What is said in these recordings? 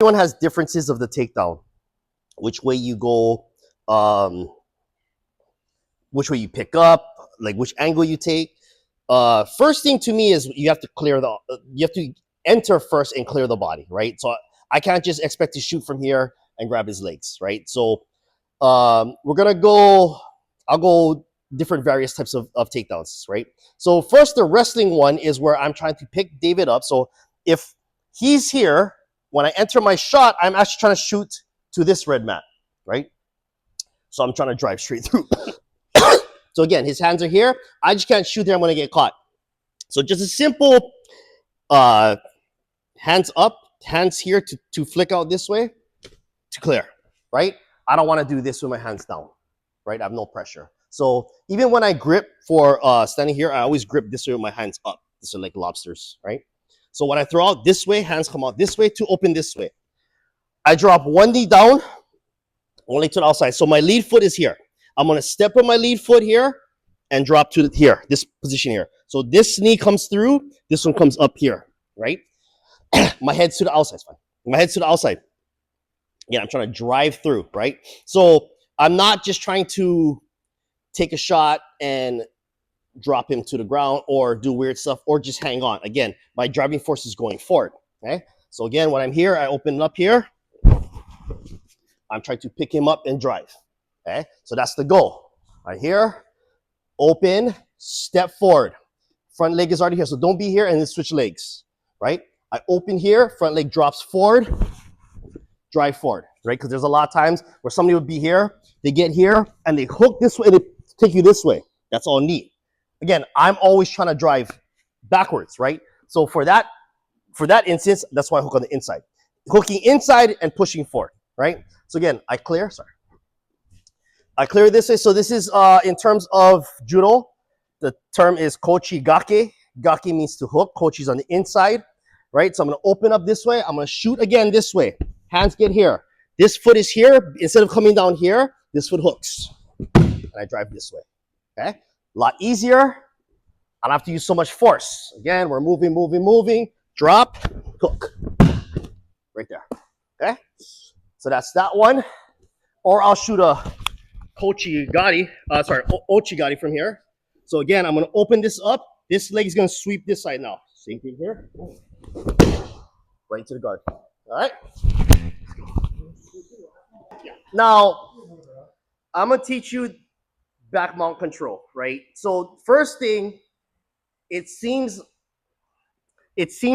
Everyone has differences of the takedown, which way you go, which way you pick up, like which angle you take. First thing to me is you have to you have to enter first and clear the body, right? So I can't just expect to shoot from here and grab his legs, right? So we're gonna go, I'll go different various types of takedowns, right? So first, the wrestling one is where I'm trying to pick David up. So if he's here, when I enter my shot, I'm actually trying to shoot to this red mat, right? So I'm trying to drive straight through. So again, his hands are here. I just can't shoot there. I'm going to get caught. So just a simple hands up, hands here to flick out this way to clear, right? I don't want to do this with my hands down, right? I have no pressure. So even when I grip for standing here, I always grip this way with my hands up. This are like lobsters, right? So when I throw out this way, hands come out this way to open this way. I drop one knee down, only to the outside. So my lead foot is here. I'm going to step on my lead foot here and drop to here, this position here. So this knee comes through, this one comes up here, right? My head's to the outside. Fine. My head's to the outside. Again, I'm trying to drive through, right? So I'm not just trying to take a shot and drop him to the ground or do weird stuff or just hang on. Again, my driving force is going forward, okay? So again, when I'm here, I open it up here. I'm trying to pick him up and drive, okay? So that's the goal. Right here, open, step forward. Front leg is already here, so don't be here and then switch legs, right? I open here, front leg drops forward, drive forward, right? Because there's a lot of times where somebody would be here, they get here, and they hook this way, and they take you this way. That's all neat. Again, I'm always trying to drive backwards, right? So for that instance, that's why I hook on the inside. Hooking inside and pushing forward, right? So again, I clear this way. So this is in terms of judo, the term is kochi gake. Gake means to hook. Kochi is on the inside, right? So I'm going to open up this way. I'm going to shoot again this way. Hands get here. This foot is here. Instead of coming down here, this foot hooks. And I drive this way, okay? A lot easier. I don't have to use so much force. Again, we're moving. Drop, hook. Right there, okay? So that's that one. Or I'll shoot a ochigari from here. So again, I'm going to open this up. This leg is going to sweep this side now. Same thing here. Right to the guard. All right? Now, I'm going to teach you back mount control, right? So first thing, it seems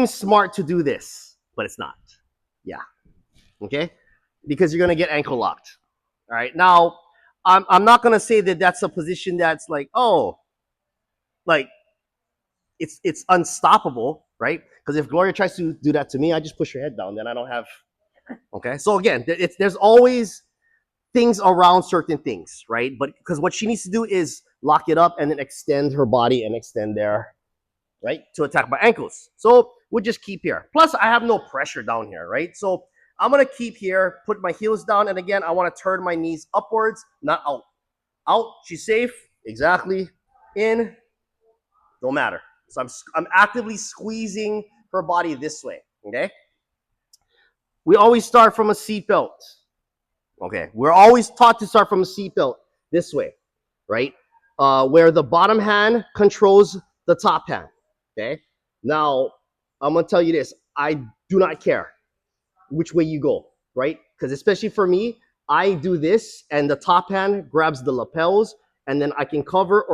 smart to do this, but it's not. Yeah. Okay? Because you're going to get ankle locked. All right? Now, I'm not going to say that that's a position that's like, oh, like it's unstoppable, right? Because if Gloria tries to do that to me, I just push her head down. Then I don't have. Okay. So again, there's always things around certain things, right? But because what she needs to do is lock it up and then extend her body and extend there, right, to attack my ankles. So we'll just keep here. Plus, I have no pressure down here, right? So I'm gonna keep here, put my heels down, and again, I want to turn my knees upwards, not out. Out, she's safe. Exactly. In, don't matter. So I'm actively squeezing her body this way, okay? We always start from a seatbelt. Okay, we're always taught to start from a seatbelt this way, right? Where the bottom hand controls the top hand, okay? Now, I'm gonna tell you this. I do not care which way you go, right? Because especially for me, I do this and the top hand grabs the lapels and then I can cover,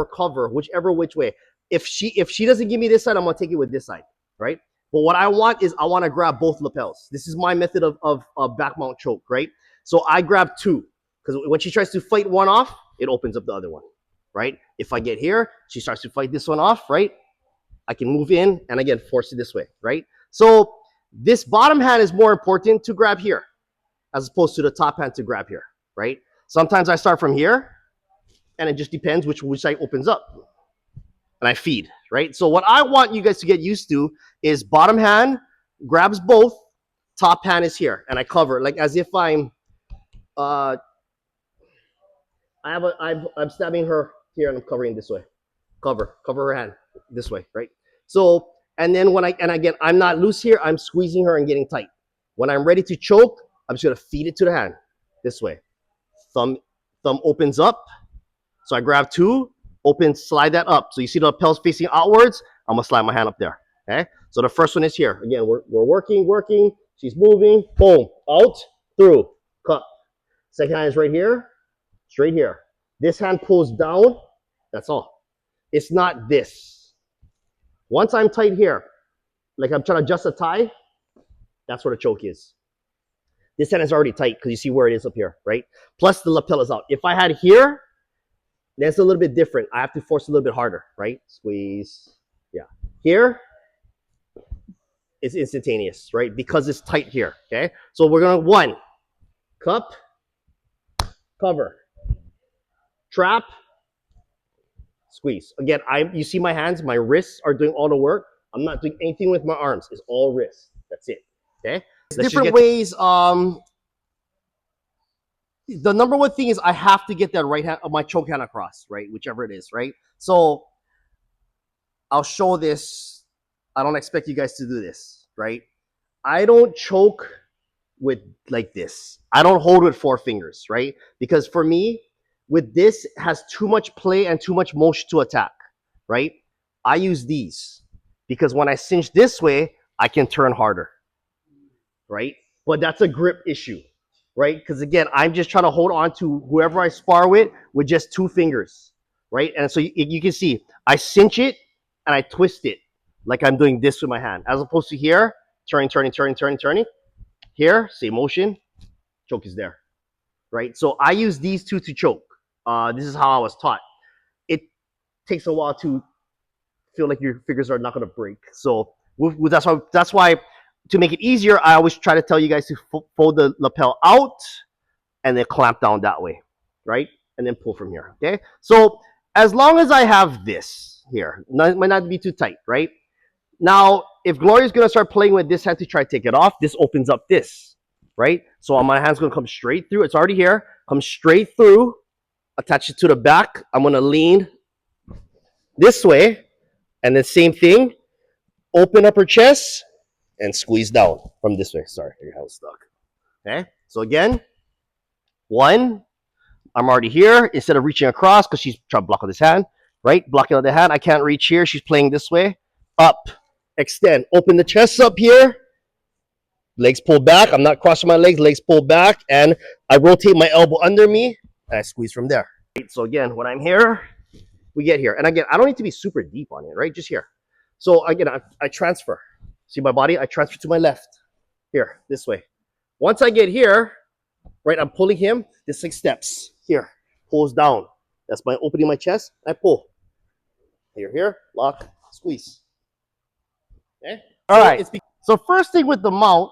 whichever which way. If she doesn't give me this side, I'm gonna take it with this side, right? But what I want is I want to grab both lapels. This is my method of back mount choke, right? So I grab two because when she tries to fight one off, it opens up the other one, right? If I get here, she starts to fight this one off, right? I can move in and again force it this way, right? So this bottom hand is more important to grab here as opposed to the top hand to grab here, right? Sometimes I start from here and it just depends which side opens up. And I feed, right? So what I want you guys to get used to is bottom hand grabs both, top hand is here, and I cover like as if I'm stabbing her here and I'm covering this way. Cover her hand this way, right? So and then when again I'm not loose here, I'm squeezing her and getting tight. When I'm ready to choke, I'm just gonna feed it to the hand this way. Thumb opens up. So I grab two, open, slide that up. So you see the lapels facing outwards. I'm gonna slide my hand up there. Okay. So the first one is here. Again, we're working. She's moving. Boom. Out, through, cut. Second hand is right here, straight here. This hand pulls down. That's all. It's not this. Once I'm tight here, like I'm trying to adjust a tie, that's where the choke is. This hand is already tight because you see where it is up here, right? Plus the lapel is out. If I had here, that's a little bit different. I have to force a little bit harder, right? Squeeze. Yeah. Here, it's instantaneous, right? Because it's tight here, okay? So we're going to, one, cup, cover, trap, squeeze. Again, you see my hands, my wrists are doing all the work. I'm not doing anything with my arms. It's all wrists. That's it, okay? Different ways. The number one thing is I have to get that right hand of my choke hand across, right? Whichever it is, right? So I'll show this. I don't expect you guys to do this, right? I don't choke with like this. I don't hold with 4 fingers, right? Because for me, with this it has too much play and too much motion to attack, right? I use these because when I cinch this way, I can turn harder, right? But that's a grip issue, right? Because again, I'm just trying to hold on to whoever I spar with just 2 fingers, right? And so you can see I cinch it and I twist it like I'm doing this with my hand, as opposed to here, turning. Here, same motion, choke is there, right? So I use these 2 to choke. This is how I was taught. It takes a while to feel like your fingers are not going to break. So that's why to make it easier, I always try to tell you guys to fold the lapel out and then clamp down that way, right? And then pull from here, okay? So as long as I have this here, it might not be too tight, right? Now, if Gloria's going to start playing with this hand to try to take it off, this opens up this, right? So my hand's going to come straight through. It's already here. Come straight through, attach it to the back. I'm going to lean this way, and then same thing. Open up her chest and squeeze down from this way. Sorry, your hand's stuck. Okay, so again, 1, I'm already here. Instead of reaching across, because she's trying to block with this hand, right? Blocking with the hand. I can't reach here. She's playing this way. Up, extend, open the chest up here. Legs pull back. I'm not crossing my legs pull back. And I rotate my elbow under me, and I squeeze from there. Right? So again, when I'm here, we get here. And again, I don't need to be super deep on it, right? Just here. So again, I transfer. See my body? I transfer to my left. Here, this way. Once I get here, right, I'm pulling him. This 6 steps. Here, pulls down. That's my opening my chest. I pull. Here, lock, squeeze. Okay? All right. So first thing with the mount,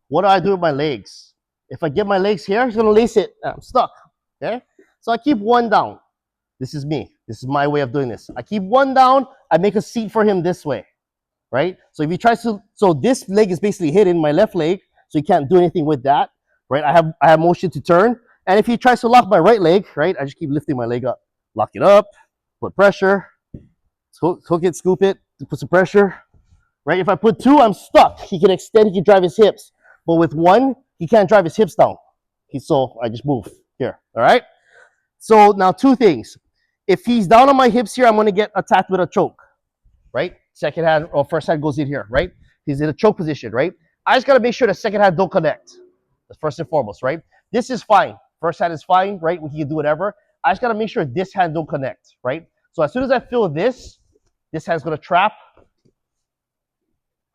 what do I do with my legs? If I get my legs here, he's going to lace it. I'm stuck. Okay? So I keep 1 down. This is me. This is my way of doing this. I keep 1 down. I make a seat for him this way. Right? So if he tries to, so this leg is basically hidden, my left leg, so he can't do anything with that. Right? I have motion to turn. And if he tries to lock my right leg, right, I just keep lifting my leg up. Lock it up, put pressure, hook it, scoop it, put some pressure. Right? If I put 2, I'm stuck. He can extend, he can drive his hips. But with 1, he can't drive his hips down. So I just move here. All right? So now 2 things. If he's down on my hips here, I'm going to get attacked with a choke. Right? Second hand or first hand goes in here, right? He's in a choke position, right? I just got to make sure the second hand don't connect. That's first and foremost, right? This is fine. First hand is fine, right? We can do whatever. I just got to make sure this hand don't connect, right? So as soon as I feel this hand's going to trap,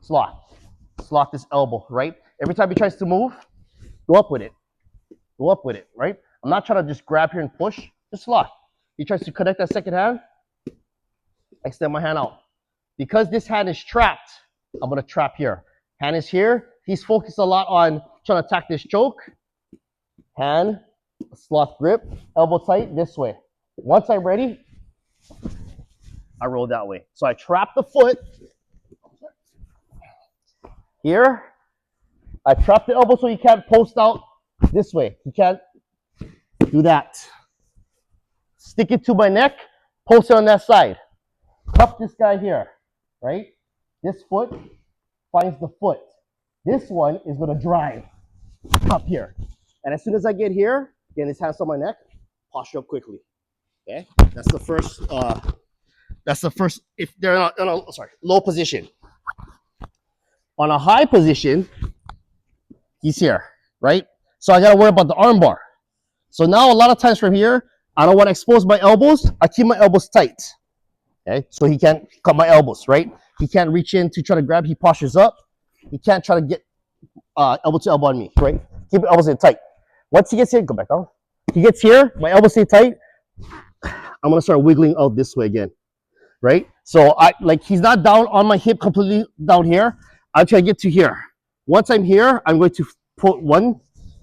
lock this elbow, right? Every time he tries to move, go up with it, right? I'm not trying to just grab here and push, just lock. He tries to connect that second hand, I extend my hand out. Because this hand is trapped, I'm going to trap here. Hand is here. He's focused a lot on trying to attack this choke. Hand, sloth grip, elbow tight this way. Once I'm ready, I roll that way. So I trap the foot. Here, I trap the elbow so he can't post out this way. He can't do that. Stick it to my neck, post it on that side. Cuff this guy here, right? This foot finds the foot. This one is gonna drive up here. And as soon as I get here, again, his hands on my neck, posture up quickly. Okay? That's the first, if they're not, no, sorry, low position. On a high position, he's here, right? So I gotta worry about the arm bar. So now a lot of times from here, I don't want to expose my elbows. I keep my elbows tight. Okay, so he can't cut my elbows, right? He can't reach in to try to grab. He postures up. He can't try to get elbow to elbow on me, right? Keep your elbows in tight. Once he gets here, go back down. He gets here, my elbows stay tight. I'm gonna start wiggling out this way again, right? So I like he's not down on my hip completely down here. I'll try to get to here. Once I'm here, I'm going to put one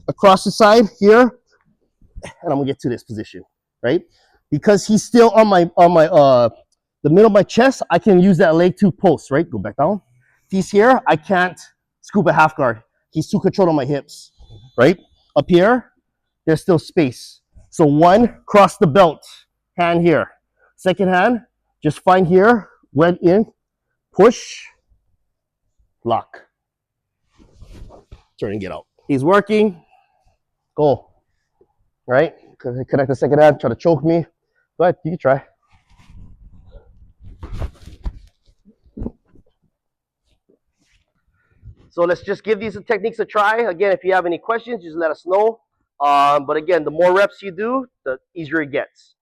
across the side here, and I'm gonna get to this position, right? Because he's still on my the middle of my chest, I can use that leg to post, right? Go back down. If he's here, I can't scoop a half guard. He's too controlled on my hips, right? Up here, there's still space. So one, cross the belt, hand here. Second hand, just find here, went in, push, lock. Turn and get out. He's working, go, right? Connect the second hand, try to choke me. Go ahead, you can try. So let's just give these techniques a try. Again, if you have any questions, just let us know. But again, the more reps you do, the easier it gets.